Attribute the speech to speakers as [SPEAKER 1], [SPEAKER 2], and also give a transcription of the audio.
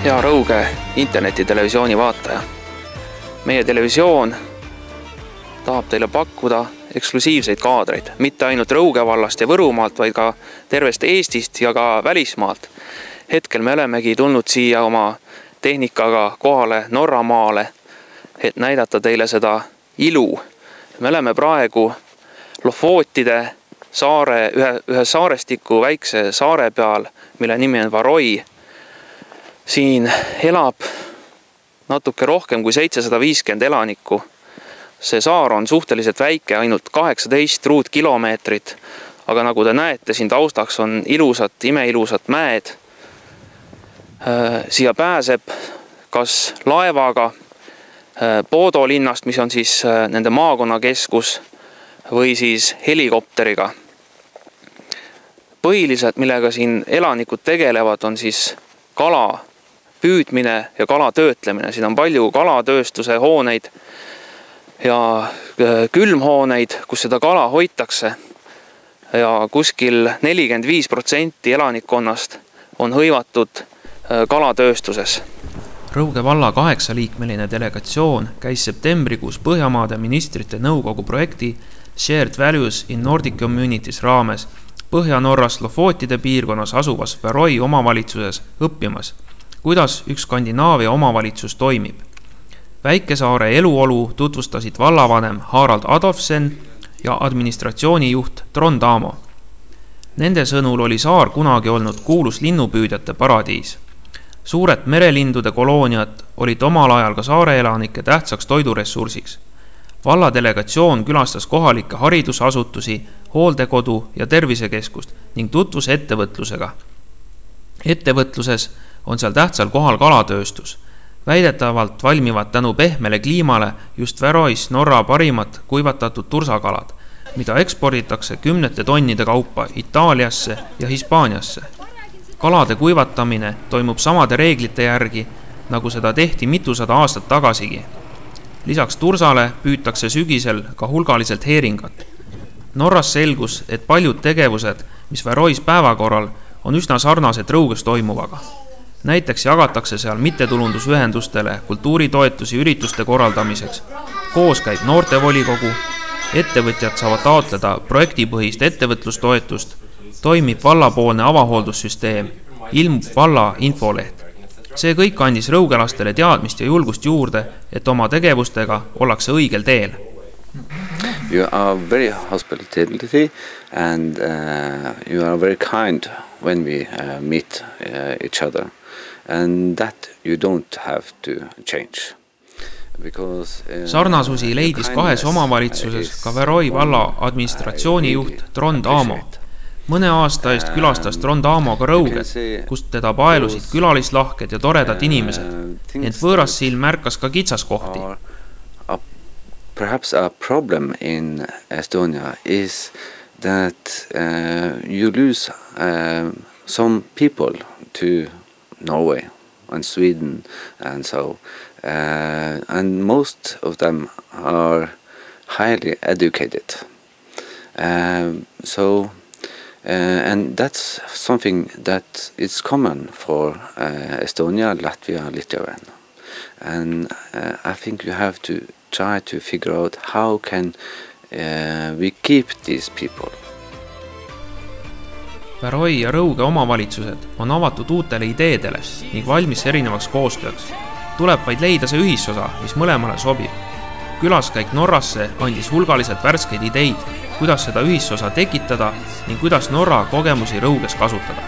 [SPEAKER 1] Hea Rõuge internetitelevisiooni vaataja. Meie televisioon tahab teile pakkuda eksklusiivseid kaadreid, mitte ainult Rõuge vallast ja Võrumaalt, vaid ka tervest Eestist ja ka välismaalt. Hetkel me olemegi tulnud siia oma tehnikaga kohale Norramaale, et näidata teile seda ilu. Me oleme praegu Lofootide saare, ühe saarestiku väikse saare peal, mille nimi on Varoi. Siin elab natuke rohkem kui 750 elanikku. See saar on suhteliselt väike, ainult 18 ruutkilomeetrit, aga nagu te näete, siin taustaks on imeilusad mäed. Siia pääseb kas laevaga Poodo linnast, mis on siis nende maakonnakeskus, või siis helikopteriga. Põhilised, millega siin elanikud tegelevad, on siis kala püüdmine ja kala töötlemine. Siin on palju kalatööstuse hooneid ja külmhooneid, kus seda kala hoitakse. Ja kuskil 45% elanikkonnast on hõivatud kalatööstuses.
[SPEAKER 2] Rõuge valla 8-liikmeline delegatsioon käis septembrikuus Põhjamaade ministrite nõukogu projekti Shared Values in Nordic Communities raames Põhja-Norras Lofootide piirkonnas asuvas Varoi omavalitsuses õppimas, kuidas üks Skandinaavia omavalitsus toimib. Väikesaare eluolu tutvustasid vallavanem Harald Adolfsen ja administratsioonijuht Trond Aamo. Nende sõnul oli saar kunagi olnud kuulus linnupüüdjate paradiis. Suured merelindude kolooniad olid omal ajal ka saare elanike tähtsaks toiduressursiks. Valla delegatsioon külastas kohalikke haridusasutusi, hooldekodu ja tervisekeskust ning tutvus ettevõtlusega. Ettevõtluses on seal tähtsal kohal kalatööstus. Väidetavalt valmivad tänu pehmele kliimale just Varois Norra parimad kuivatatud tursakalad, mida eksporditakse 10 tonnide kaupa Itaaliasse ja Hispaaniasse. Kalade kuivatamine toimub samade reeglite järgi, nagu seda tehti mitusada aastat tagasigi. Lisaks tursale püütakse sügisel ka hulgaliselt heeringat. Norras selgus, et paljud tegevused, mis Varois päevakorral, on üsna sarnased Rõuges toimuvaga. Näiteks jagatakse seal mittetulundusühendustele kultuuritoetusi ürituste korraldamiseks. Koos käib noortevolikogu, ettevõtjad saavad taotleda projektipõhist ettevõtlustoetust, toimib vallapoolne avahooldussüsteem, ilmub valla infoleht. See kõik andis rõugelastele teadmist ja julgust juurde, et oma tegevustega ollakse õigel teel.
[SPEAKER 3] You are very hospitality and you are very kind when we meet each other. And that you don't have to change.
[SPEAKER 2] Sarnasusi leidis kahes omavalitsuses ka Varoi valla administratsioonijuht Trond Aamo. Mõne aasta eest külastas Trond Aamo ka Rõuget, kust teda paelusid külalislahked ja toredad inimesed, ent võõras silm märkas ka kitsaskohti.
[SPEAKER 3] Perhaps a problem in Estonia is that you lose some people to Norway and Sweden and so. And most of them are highly educated. And that's something that is common for Estonia, Latvia, Lithuania. And I think you have to try to figure out how can we keep these people.
[SPEAKER 2] Varoi ja Rõuge omavalitsused on avatud uutele ideedele ning valmis erinevaks koostööks. Tuleb vaid leida see ühisosa, mis mõlemale sobib. Külaskäik Norrasse andis hulgaliselt värskeid ideid, kuidas seda ühisosa tekitada ning kuidas Norra kogemusi Rõuges kasutada.